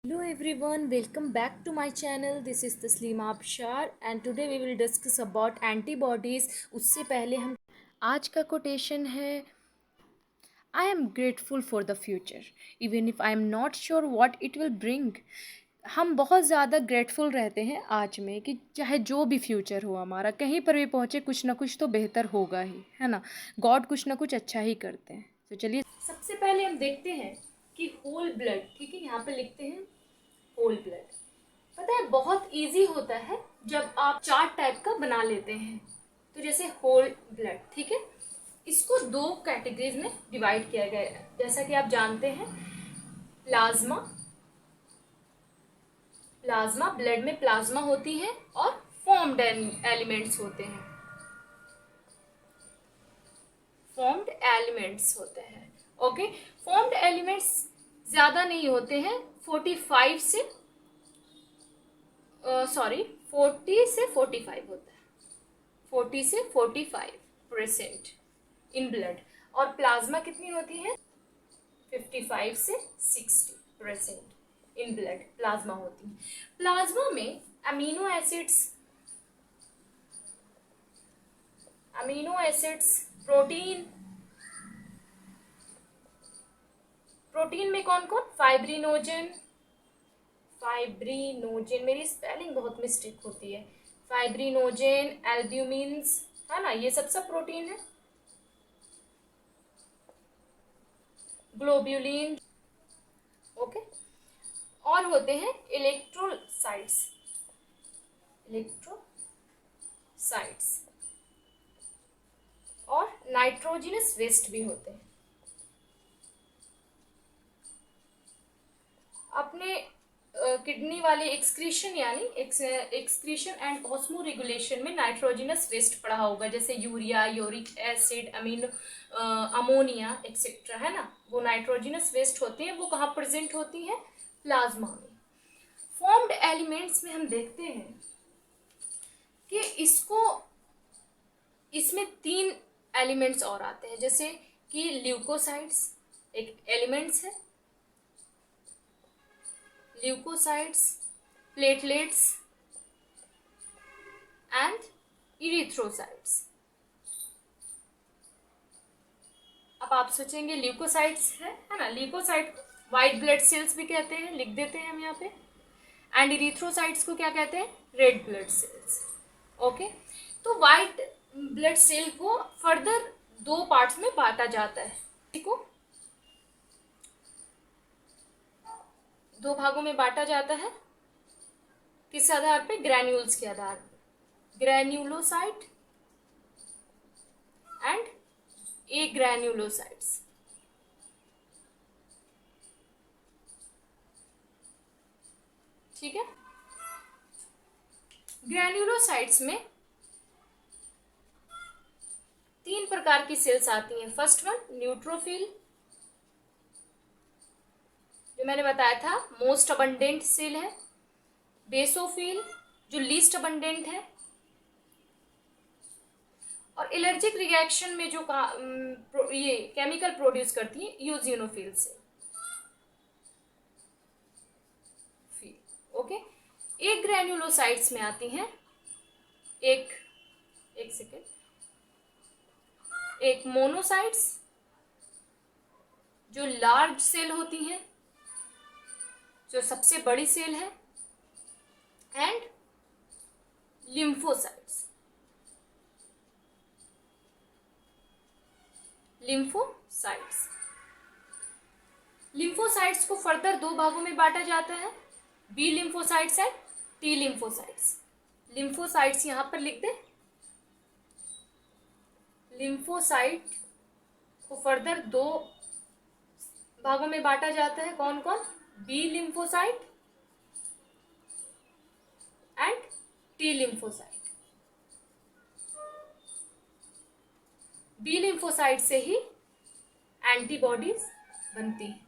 Hello everyone, welcome back to my channel. This is Tasleema Abshar and today we will discuss about antibodies. उससे पहले हम आज का quotation है I am grateful for the future even if I am not sure what it will bring. हम बहुत ज़्यादा grateful रहते हैं आज में कि चाहे जो भी फ्यूचर हो हमारा कहीं पर भी पहुँचे कुछ ना कुछ तो बेहतर होगा ही, है ना। गॉड कुछ ना कुछ अच्छा ही करते हैं। तो चलिए सबसे पहले हम देखते हैं कि होल ब्लड, ठीक है, यहाँ पे लिखते हैं होल ब्लड। पता है बहुत इजी होता है जब आप चार्ट टाइप का बना लेते हैं। तो जैसे होल ब्लड, ठीक है, इसको दो कैटेगरीज में डिवाइड किया गया है। जैसा कि आप जानते हैं प्लाज्मा, प्लाज्मा ब्लड में प्लाज्मा होती है और फॉर्म्ड एलिमेंट्स होते हैं, फॉर्म्ड एलिमेंट्स होते हैं। ओके, फॉर्म्ड एलिमेंट्स ज्यादा नहीं होते हैं, 45 से 40 से 45 होता है, 40 से 45% इन ब्लड। और प्लाज्मा कितनी होती है 55 से 60% इन ब्लड प्लाज्मा होती है। प्लाज्मा में अमीनो एसिड्स, प्रोटीन, प्रोटीन में कौन कौन, फाइब्रिनोजन, मेरी स्पेलिंग बहुत मिस्टेक होती है, फाइब्रिनोजन, एल्ब्यूमिन्स, है ना, ये सब प्रोटीन है। Globulin, okay. और होते हैं इलेक्ट्रोसाइट्स और नाइट्रोजनस वेस्ट भी होते हैं। अपने किडनी वाले एक्सक्रीशन यानी एक्सक्रीशन एंड ऑस्मो रेगुलेशन में नाइट्रोजनस वेस्ट पढ़ा होगा, जैसे urea, uric acid, ammonia etcetera, है ना, वो नाइट्रोजनस वेस्ट होते हैं। वो कहाँ प्रेजेंट होती है, प्लाज्मा में। फॉर्म्ड एलिमेंट्स में हम देखते हैं कि इसमें 3 एलिमेंट्स और आते हैं, जैसे कि ल्यूकोसाइट्स एक एलिमेंट्स है, ल्यूकोसाइट्स, प्लेटलेट्स एंड इरिथ्रोसाइट्स। अब आप सोचेंगे ल्यूकोसाइट्स है ना, ल्यूकोसाइट व्हाइट ब्लड सेल्स भी कहते हैं, लिख देते हैं हम यहाँ पे। एंड इरिथ्रोसाइट्स को क्या कहते हैं, रेड ब्लड सेल्स। ओके, तो व्हाइट ब्लड सेल को फर्दर 2 पार्ट्स में बांटा जाता है, ठीक हो, 2 भागों में बांटा जाता है। किस आधार पे, ग्रैन्यूल्स के आधार पे, ग्रैन्युलोसाइट एंड ए ग्रैन्युलोसाइट्स। ठीक है, ग्रैन्युलोसाइट्स में 3 प्रकार की सेल्स आती हैं। फर्स्ट वन न्यूट्रोफिल, जो मैंने बताया था मोस्ट अबंडेंट सेल है। बेसोफिल जो लीस्ट अबंडेंट है। और एलर्जिक रिएक्शन में जो ये केमिकल प्रोड्यूस करती है, यूजिनोफिल से। ओके, एक ग्रैन्युलोसाइट्स में आती हैं, एक सेकेंड, एक मोनोसाइट्स जो लार्ज सेल होती हैं, जो सबसे बड़ी सेल है, एंड लिम्फोसाइट्स। लिम्फोसाइट्स को फर्दर 2 भागों में बांटा जाता है, B lymphocytes and T lymphocytes. Lymphocytes यहां पर लिख दे। लिम्फोसाइट को फर्दर 2 भागों में बांटा जाता है, कौन कौन, B lymphocyte and T lymphocyte. B lymphocyte से ही एंटीबॉडीज बनती है।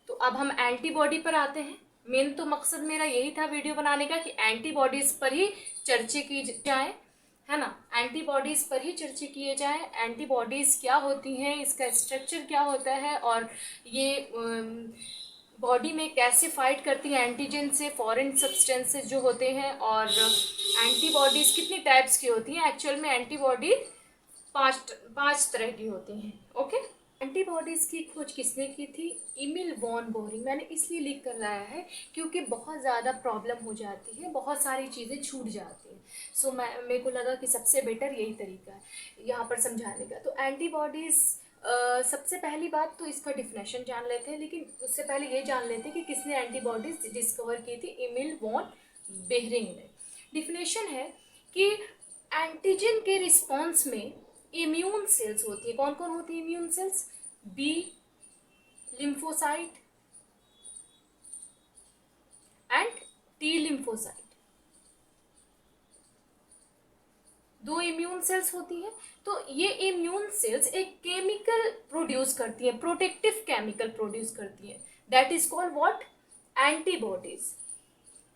तो अब हम एंटीबॉडी पर आते हैं। मेन तो मकसद मेरा यही था वीडियो बनाने का कि एंटीबॉडीज पर ही चर्चा की जाए, है ना, एंटीबॉडीज पर ही चर्चा किए जाए। एंटीबॉडीज क्या होती हैं, इसका स्ट्रक्चर क्या होता है, और ये बॉडी में कैसे फाइट करती है एंटीजन से, फॉरेन सब्सटेंसेस जो होते हैं, और एंटीबॉडीज़ कितनी टाइप्स की होती हैं। एक्चुअल में एंटीबॉडी पांच तरह की होती हैं। ओके, एंटीबॉडीज़ की खोज किसने की थी? Emil von Behring. मैंने इसलिए लिख कर लाया है क्योंकि बहुत ज़्यादा प्रॉब्लम हो जाती है, बहुत सारी चीज़ें छूट जाती हैं। सो मेरे को लगा कि सबसे बेटर यही तरीका है यहाँ पर समझाने का। तो एंटीबॉडीज़, सबसे पहली बात तो इसका डिफिनेशन जान लेते हैं, लेकिन उससे पहले ये जान लेते हैं कि किसने एंटीबॉडीज़ डिस्कवर की थी। इमिल वॉन बेहरिंग ने। डिफिनेशन है कि एंटीजन के रिस्पॉन्स में इम्यून सेल्स होती है। कौन कौन होती है immune cells? B lymphocyte and T lymphocyte. दो इम्यून सेल्स होती हैं। तो ये इम्यून सेल्स एक केमिकल प्रोड्यूस करती हैं, प्रोटेक्टिव केमिकल प्रोड्यूस करती हैं, that is called what? Antibodies.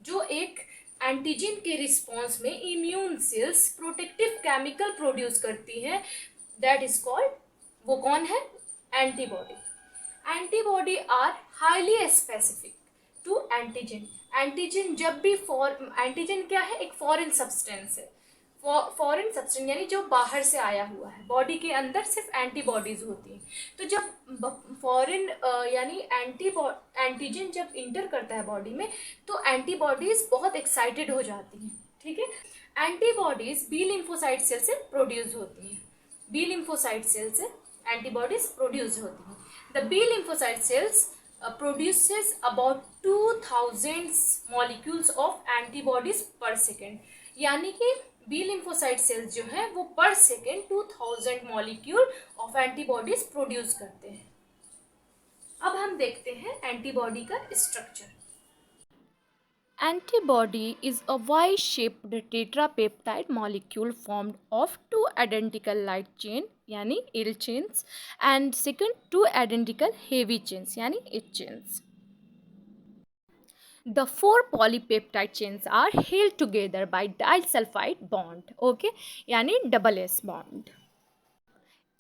जो एक एंटीजन के रिस्पॉन्स में immune cells protective chemical produce करती हैं, दैट इज कॉल्ड, वो कौन है? Antibody. Antibody are highly specific to antigen. Antigen जब भी एंटीजन क्या है? एक फॉरेन सब्सटेंस है। फॉरेन सब्सटेंस यानी जो बाहर से आया हुआ है। बॉडी के अंदर सिर्फ एंटीबॉडीज होती हैं। तो जब फॉरेन यानी एंटीजन जब इंटर करता है बॉडी में, तो एंटीबॉडीज बहुत एक्साइटेड हो जाती हैं। ठीक है। एंटीबॉडीज बी लिम्फोसाइट सेल से प्रोड्यूस होती हैं। बी लिम्फोसाइट सेल से एंटीबॉडीज प्रोड्यूस होती हैं। The B lymphocyte cells produces about 2000 molecules of antibodies per second। यानी कि बी लिम्फोसाइट सेल्स जो है वो पर second 2000 molecule of antibodies produce करते हैं। अब हम देखते हैं एंटीबॉडी का structure. Antibody is a Y-shaped tetrapeptide molecule formed of two identical light chain यानी L chains and second two identical heavy chains यानी H chains. The four polypeptide chains are held together by disulfide bond, okay, यानी double S bond.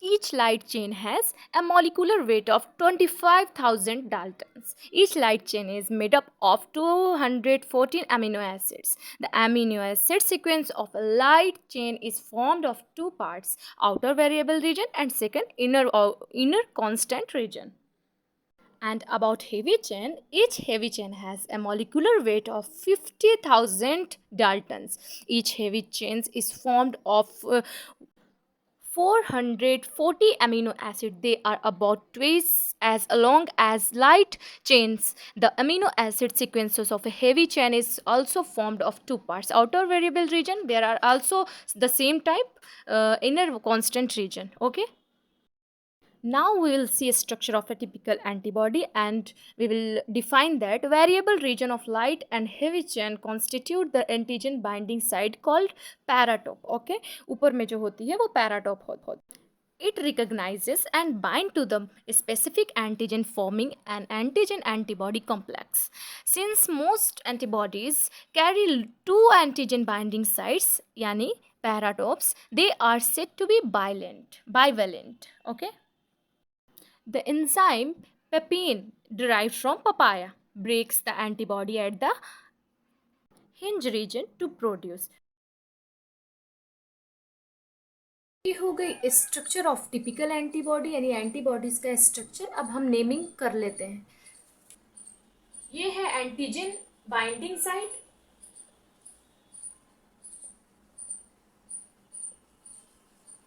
Each light chain has a molecular weight of 25,000 Daltons. Each light chain is made up of 214 amino acids. The amino acid sequence of a light chain is formed of two parts, outer variable region and second inner constant region. And about heavy chain, each heavy chain has a molecular weight of 50,000 Daltons. Each heavy chain is formed of 440 amino acids. They are about twice as long as light chains. The amino acid sequences of a heavy chain is also formed of two parts, outer variable region. There are also the same type, inner constant region. Okay. Now we will see a structure of a typical antibody, and we will define that variable region of light and heavy chain constitute the antigen binding site called paratope. Okay, ऊपर में जो होती है वो paratope होती है. It recognizes and bind to the specific antigen, forming an antigen antibody complex. Since most antibodies carry two antigen binding sites yani paratopes, they are said to be bivalent. Okay. The enzyme papain, derived from papaya, breaks the antibody at the hinge region to produce. ये हो गई structure of typical antibody यानी antibodies का structure. अब हम naming कर लेते हैं। ये है एंटीजन बाइंडिंग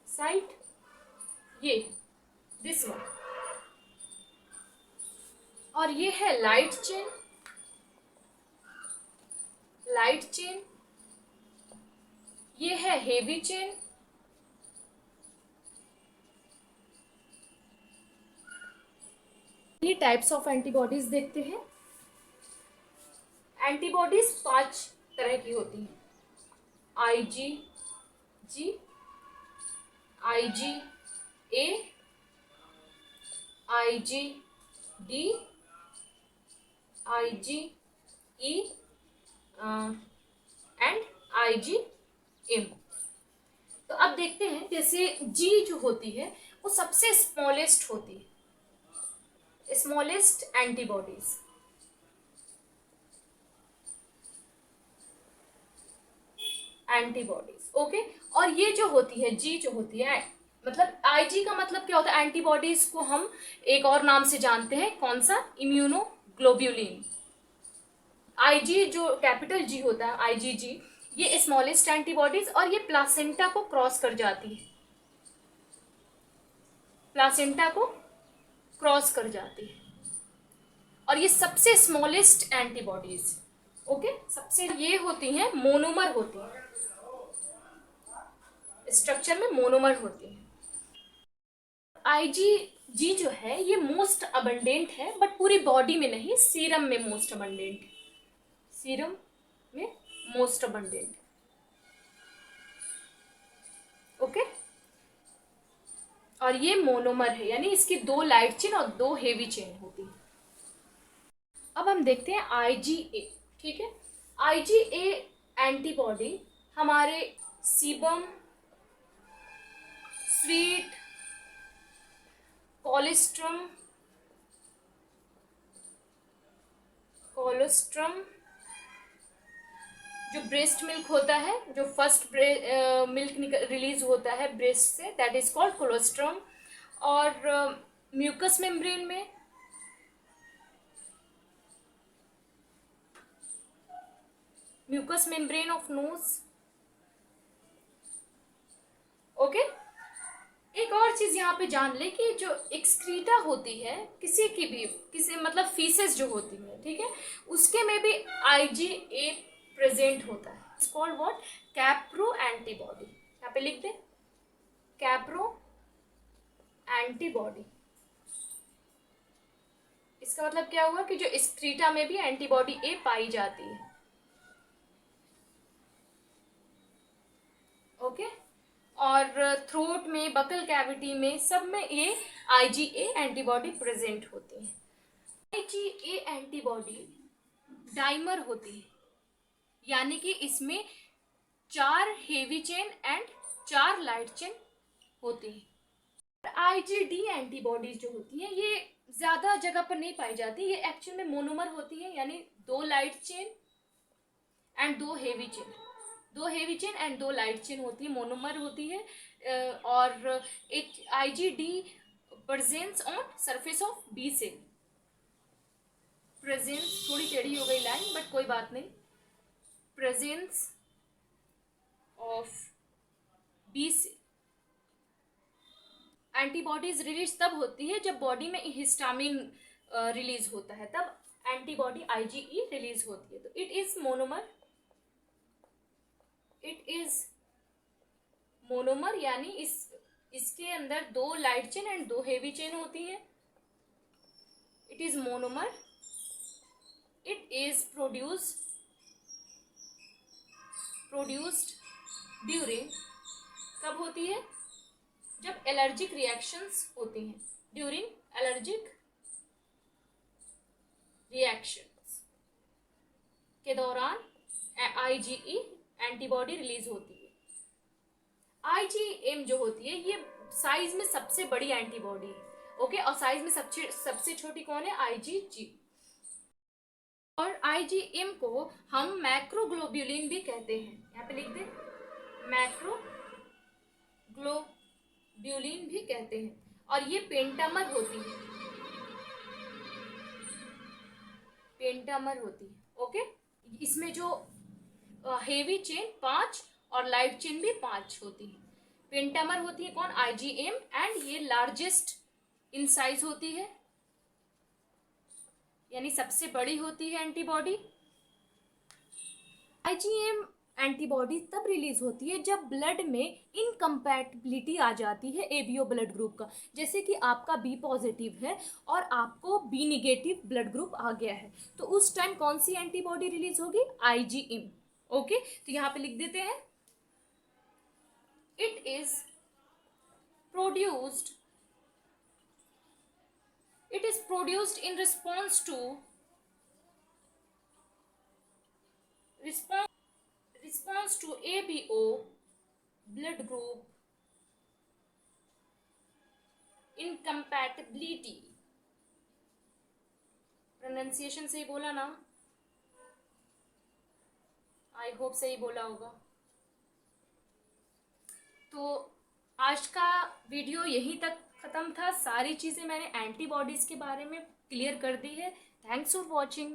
साइट, ये दिस वन, और ये है लाइट चेन, ये है हेवी चेन, ये टाइप्स ऑफ एंटीबॉडीज देखते हैं। एंटीबॉडीज 5 तरह की होती हैं। IgG, IgA, IgD, IgE and IgM। तो अब देखते हैं, जैसे G जो होती है वो सबसे स्मॉलेस्ट होती है, स्मॉलेस्ट एंटीबॉडीज। एंटीबॉडीज। ओके, और ये जो होती है जी जो होती है, मतलब आईजी का मतलब क्या होता है, एंटीबॉडीज को हम एक और नाम से जानते हैं, कौन सा, इम्यूनोग्लोब्यूलिन। आईजी जो कैपिटल जी होता है, आईजीजी, ये स्मॉलेस्ट एंटीबॉडीज, और ये प्लासेंटा को क्रॉस कर जाती है, प्लासेंटा को क्रॉस कर जाती है, और ये सबसे स्मॉलेस्ट एंटीबॉडीज। ओके, सबसे ये होती हैं मोनोमर होती हैं, स्ट्रक्चर में मोनोमर होती हैं। आईजीजी जो है ये मोस्ट अबंडेंट है, बट पूरी बॉडी में नहीं, सीरम में मोस्ट अबंडेंट, सीरम में मोस्ट अबंडेंट। ओके, और ये मोनोमर है, यानी इसकी 2 लाइट चेन और 2 हेवी चेन होती है। अब हम देखते हैं आईजीए। ठीक है, आईजीए एंटीबॉडी हमारे सीबम, स्वीट, कोलेस्ट्रम, कोलेस्ट्रम, जो ब्रेस्ट मिल्क होता है, जो फर्स्ट मिल्क रिलीज होता है ब्रेस्ट से, दैट इज कॉल्ड कोलेस्ट्रम, और म्यूकस मेम्ब्रेन में mucus membrane of nose. Okay, एक और चीज यहाँ पे जान ले कि जो एक्सक्रीटा होती है किसी की भी, किसी मतलब फीसेस जो होती है, ठीक है, उसके में भी आईजीए प्रेजेंट होता है। It's called what, Caprio antibody. यहाँ पे लिख दे, कैप्रो एंटीबॉडी। इसका मतलब क्या हुआ कि जो एक्सक्रीटा में भी एंटीबॉडी ए पाई जाती है। ओके, और थ्रोट में, बकल कैविटी में, सब में ये आईजीए एंटीबॉडी प्रेजेंट होती है। आईजीए एंटीबॉडी डाइमर होती है, यानी कि इसमें 4 heavy chain and 4 light chain होती है। आईजीडी एंटीबॉडीज जो होती हैं ये ज्यादा जगह पर नहीं पाई जाती, ये एक्चुअल में मोनोमर होती है, यानी 2 light chain and 2 heavy chain, 2 heavy chain and 2 light chain होती है, मोनोमर होती है। और एक IgD presence on surface of B cell. Presence, थोड़ी टेढ़ी हो गई लाइन, बट कोई बात नहीं। Presence of B cell. Antibodies release तब होती है जब बॉडी में हिस्टामिन रिलीज होता है, तब एंटीबॉडी आईजीई रिलीज होती है। तो it is monomer, it is monomer, यानी इसके अंदर 2 light chain and 2 heavy chain होती है। It is monomer. It is produced during, कब होती है, जब एलर्जिक रिएक्शंस होती हैं, ड्यूरिंग एलर्जिक रिएक्शंस के दौरान आईजीई एंटीबॉडी रिलीज होती है। आईजीएम जो होती है ये साइज में सबसे बड़ी एंटीबॉडी है। ओके, और साइज में सबसे छोटी कौन है, आईजीजी। और आईजीएम को हम मैक्रोग्लोब्यूलिन भी कहते हैं, यहाँ पे लिख दे, मैक्रोग्लोब्यूलिन भी कहते हैं, और ये पेंटामर होती है, पेंटामर होती है। ओके, इसमें जो हेवी चेन 5 और लाइट चेन भी 5 होती है। पेंटामर होती है कौन, आईजीएम, एंड ये लार्जेस्ट इन साइज होती है, यानी सबसे बड़ी होती है एंटीबॉडी। आईजीएम एंटीबॉडी तब रिलीज होती है जब ब्लड में इनकम्पैटिबिलिटी आ जाती है एबीओ ब्लड ग्रुप का, जैसे कि आपका बी पॉजिटिव है और आपको बी निगेटिव ब्लड ग्रुप आ गया है, तो उस टाइम कौन सी एंटीबॉडी रिलीज होगी, आईजीएम। ओके, तो यहां पे लिख देते हैं, it is produced, it is produced in response to ABO blood group incompatibility। Pronunciation सही बोला ना, आई होप सही बोला होगा। आज का वीडियो यहीं तक ख़त्म था। सारी चीज़ें मैंने एंटीबॉडीज़ के बारे में क्लियर कर दी है। Thanks for watching.